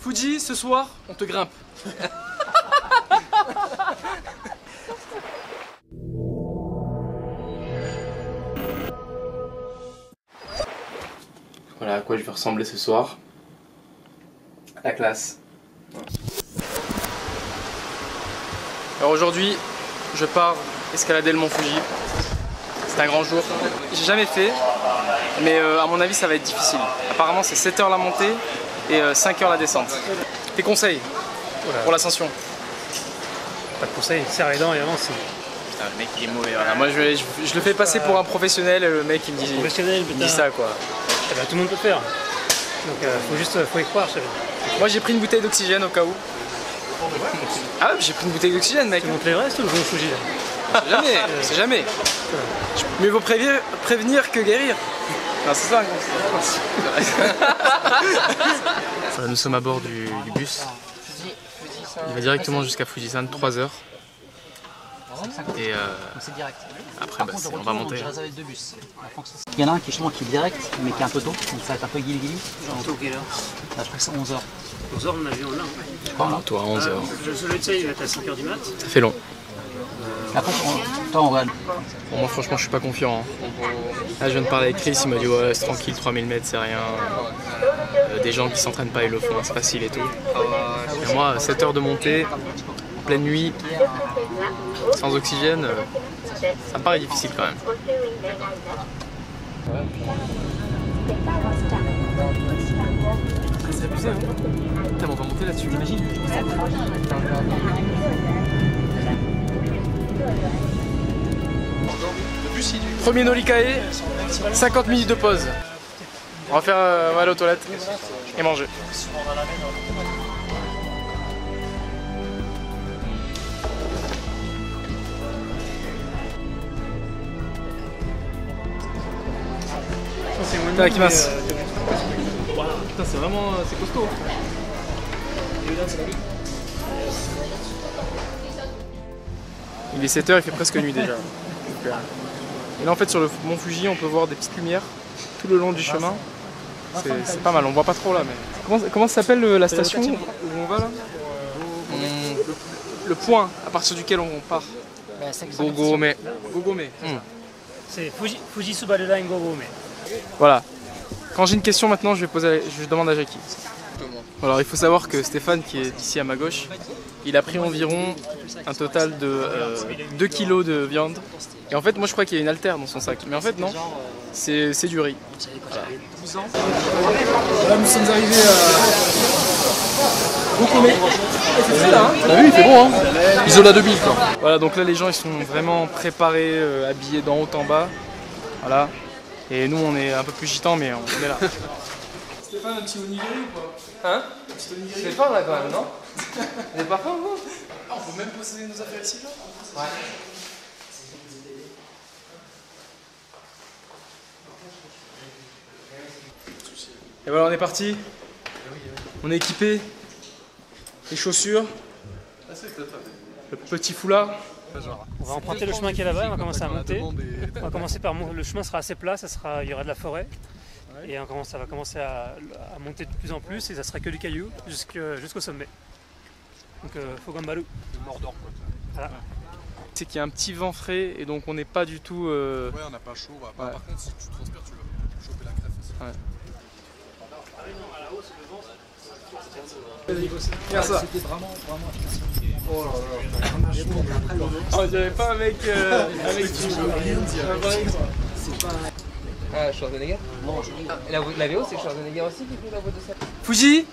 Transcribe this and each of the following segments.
Fuji, ce soir, on te grimpe. Voilà à quoi je vais ressembler ce soir. La classe. Alors aujourd'hui, je pars escalader le mont Fuji. C'est un grand jour. J'ai jamais fait, mais à mon avis ça va être difficile. Apparemment c'est 7 heures la montée et 5 heures la descente. Tes conseils pour l'ascension? Pas de conseils, serre les dents et avance. Putain, le mec il est mauvais. Voilà. Moi je le fais passer pour un professionnel et le mec il me dit ça quoi. Eh ben, tout le monde peut le faire. Donc faut y croire. Moi j'ai pris une bouteille d'oxygène au cas où. Ah ouais, j'ai pris une bouteille d'oxygène mec. Tu montes l'Everest ou le Mont Fuji? Jamais, c'est jamais. Mais il vaut prévenir que guérir. Non, c'est ça. Voilà, nous sommes à bord du bus. Il va directement jusqu'à Fujisan, 3 heures. Et après, on va monter. Il y en a un qui est direct, mais qui est un peu tôt, donc ça va être un peu guili-guili. Là, je crois que c'est 11h. 11h, on a vu en là. Toi, 11h. Le tien, il va être à 5h du mat. Ça fait long. Après, on regarde. Bon, moi, franchement, je suis pas confiant. Là, je viens de parler avec Chris, il m'a dit ouais, c'est tranquille, 3000 mètres, c'est rien. Des gens qui s'entraînent pas, ils le font, c'est facile et tout. Et moi, 7 heures de montée, en pleine nuit, sans oxygène, ça me paraît difficile quand même. C'est abusé, hein. Putain, on va monter là-dessus, imagine. Premier Nolikae, 50 minutes de pause. On va faire aller aux toilettes et manger. Takimasu. Putain, c'est vraiment c'est costaud. Il est 7 h, il fait presque nuit déjà. Et là en fait sur le mont Fuji on peut voir des petites lumières tout le long du chemin. C'est pas mal, on voit pas trop là mais. Comment s'appelle la station où on va là? Le point à partir duquel on part. Gogome. Gogome. C'est Fujisuba Line Gogome. Voilà. Quand j'ai une question maintenant, je demande à Jackie. Alors il faut savoir que Stéphane, qui est ici à ma gauche, il a pris environ un total de 2 kg de viande. Et en fait, moi je crois qu'il y a une haltère dans son sac. Mais en fait, non, c'est du riz. Voilà. Là, nous sommes arrivés à Gogome. C'est là, hein. T'as vu, il fait bon, hein. Isola 2000 quoi. Voilà, donc là les gens ils sont vraiment préparés, habillés d'en haut en bas. Voilà. Et nous on est un peu plus gitans mais on est là. Stéphane, un petit onigiri ou pas? Hein? C'est faim là quand même, non? On est pas faim vous? Ah, on peut même posséder nos affaires ici là? Ouais. Et voilà, on est parti. On est équipé. Les chaussures. Le petit foulard. On va emprunter le chemin qui est là-bas, on va commencer à monter. On va commencer par le chemin sera assez plat, il y aura de la forêt. Et ça va commencer à monter de plus en plus et ça sera que du caillou jusqu'au sommet. Donc Fogambaru. Le Mordor quoi. Voilà. C'est qu'il y a un petit vent frais et donc on n'est pas du tout. Ouais, on n'a pas chaud. Ouais. Par contre, si tu transpires, tu vas choper la crève aussi. Ouais. Regarde ça. C'était vraiment Oh là là. On dirait pas un mec avec du. Ah, Schwarzenegger? Non, la VO, c'est Schwarzenegger aussi qui fait la voix de ça. Fuji.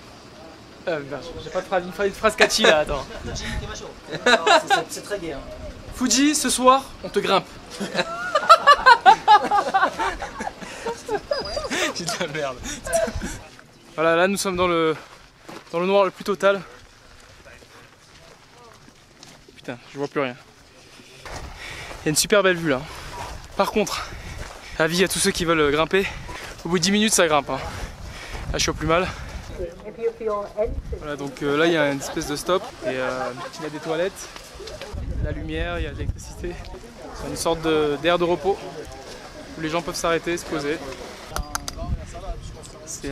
J'ai pas de phrase, une phrase catchy là, attends. c'est très gai. Hein. Fuji, ce soir, on te grimpe. Putain de merde. Voilà, là nous sommes dans le noir le plus total. Putain, je vois plus rien. Il y a une super belle vue là. Par contre, avis à tous ceux qui veulent grimper, au bout de 10 minutes ça grimpe. Hein. Là je suis au plus mal. Voilà, donc là il y a une espèce de stop et il y a des toilettes, la lumière, il y a de l'électricité. C'est une sorte d'aire de repos où les gens peuvent s'arrêter, se poser. C'est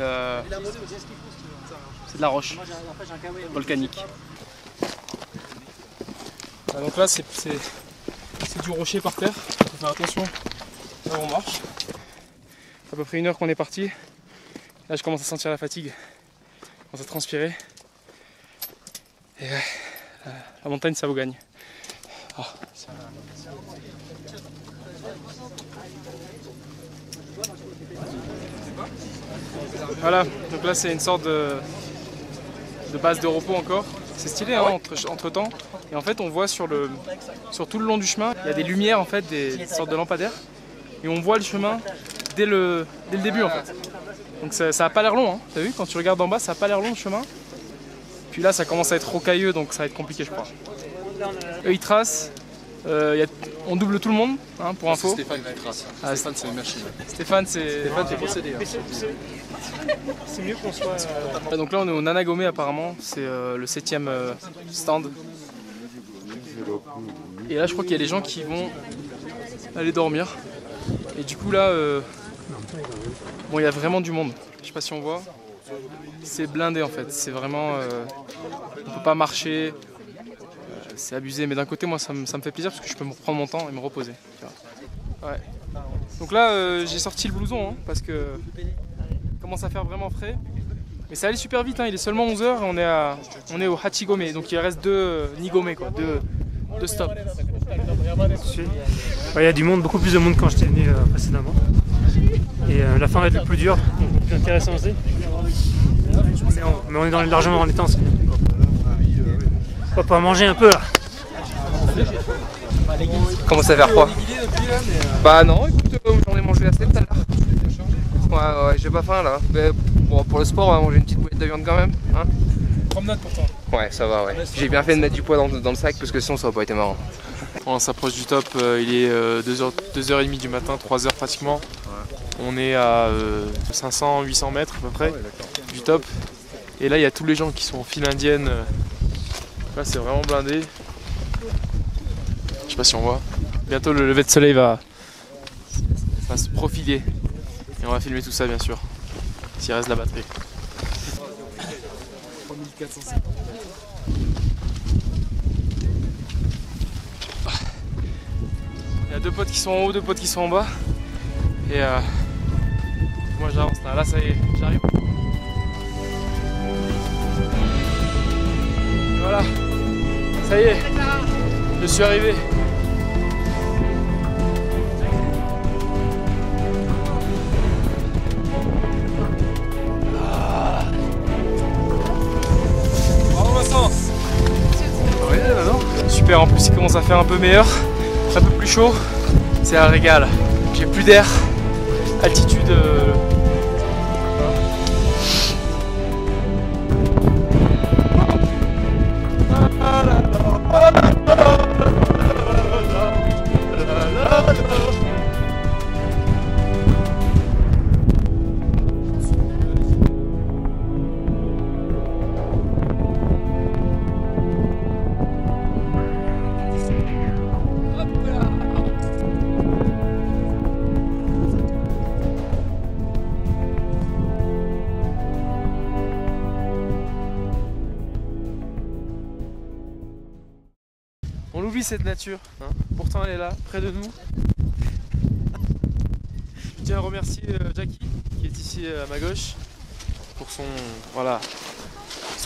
C'est de la roche volcanique. Ah, donc là c'est du rocher par terre, il faut faire attention là où on marche. À peu près 1 heure qu'on est parti. Là je commence à sentir la fatigue, je commence à transpirer. Et la montagne ça vous gagne. Oh, voilà, donc là c'est une sorte de base de repos encore. C'est stylé hein, entre temps. Et en fait on voit sur tout le long du chemin, il y a des lumières en fait, des sortes de lampadaires. Et on voit le chemin dès le début en fait. Donc ça a pas l'air long, hein. T'as vu, quand tu regardes en bas ça a pas l'air long le chemin. Puis là ça commence à être rocailleux donc ça va être compliqué je crois. Eux ils tracent, on double tout le monde hein, pour info. C'est Stéphane qui trace. Ah, Stéphane c'est une machine. Stéphane c'est possédé. C'est mieux qu'on soit... Donc là on est au Nanagome apparemment, c'est le 7e stand. Et là je crois qu'il y a des gens qui vont aller dormir. Et du coup là, bon il y a vraiment du monde. Je sais pas si on voit. C'est blindé en fait, c'est vraiment... on peut pas marcher, c'est abusé. Mais d'un côté moi ça me fait plaisir parce que je peux me prendre mon temps et me reposer. Ouais. Donc là j'ai sorti le blouson hein, parce que il commence à faire vraiment frais. Mais ça allait super vite, hein. Il est seulement 11 h et on est au Hachigome. Donc il reste 2 Nigome, quoi, 2 stops. Il y a du monde, beaucoup plus de monde quand j'étais venu précédemment. Et la fin va être le plus dur, le plus intéressant aussi. Mais on est largement dans les temps. On va pas manger un peu là. Commence à faire froid. Bah non, écoute, j'en ai mangé assez tout à l'heure. Ouais, j'ai pas faim là. Mais bon, pour le sport, on va manger une petite bouillette de viande quand même. Hein, Promenade pour toi. ouais, ça va, ouais. J'ai bien fait de mettre du poids dans le sac parce que sinon ça aurait pas été marrant. On s'approche du top, il est 2h30 du matin, 3h pratiquement. On est à 500-800 mètres à peu près du top. Et là il y a tous les gens qui sont en file indienne. Là c'est vraiment blindé. Je sais pas si on voit. Bientôt le lever de soleil va se profiler. Et on va filmer tout ça bien sûr. S'il reste de la batterie. 3450. Il y a 2 potes qui sont en haut, 2 potes qui sont en bas. Et moi j'avance là. Là ça y est, j'arrive. Voilà. Ça y est. Je suis arrivé. Bravo Vincent. Super, en plus il commence à faire un peu meilleur, un peu plus chaud. C'est un régal. J'ai plus d'air. Altitude. On oublie cette nature, hein. Pourtant elle est là, près de nous. Je tiens à remercier Jackie qui est ici à ma gauche pour son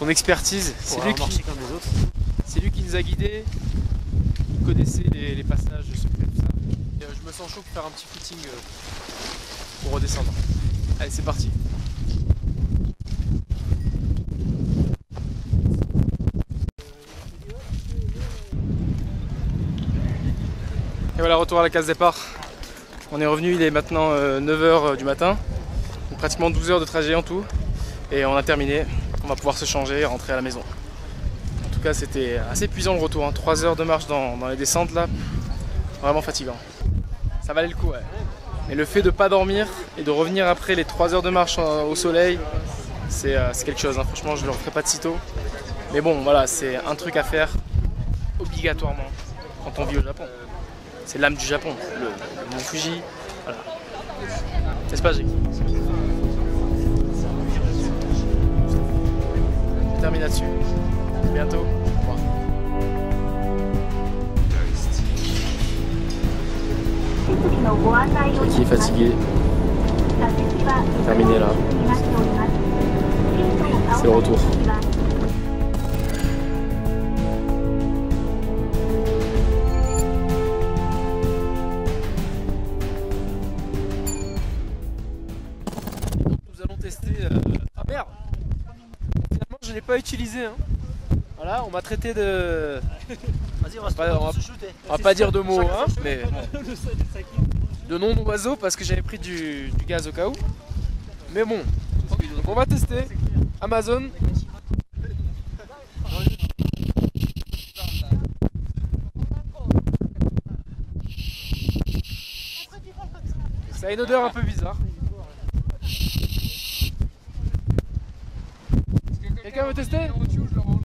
expertise. C'est lui qui nous a guidés, il connaissait les passages secrets, tout ça. Et, je me sens chaud pour faire un petit footing pour redescendre. Allez, c'est parti. Et voilà, retour à la case départ. On est revenu, il est maintenant 9 h du matin. Donc pratiquement 12 heures de trajet en tout. Et on a terminé. On va pouvoir se changer et rentrer à la maison. En tout cas, c'était assez épuisant le retour. Hein. 3 heures de marche dans les descentes là. Vraiment fatigant. Ça valait le coup, ouais. Mais le fait de ne pas dormir et de revenir après les 3 heures de marche au soleil, c'est quelque chose. Hein. Franchement, je ne le referai pas de sitôt. Mais bon, voilà, c'est un truc à faire obligatoirement quand on vit au Japon. C'est l'âme du Japon, le mont Fuji, voilà. N'est-ce pas, Jackie? termine là-dessus. À bientôt. Au revoir. Qui est fatigué. Terminé là. C'est le retour. Nous allons tester. Ah merde! Finalement, je ne l'ai pas utilisé. Hein. Voilà, on m'a traité de. Vas-y, on va pas dire de mots, hein, mais de nom d'oiseau parce que j'avais pris du gaz au cas où. Mais bon, donc on va tester. Amazon. Ça a une odeur un peu bizarre. Quelqu'un veut tester?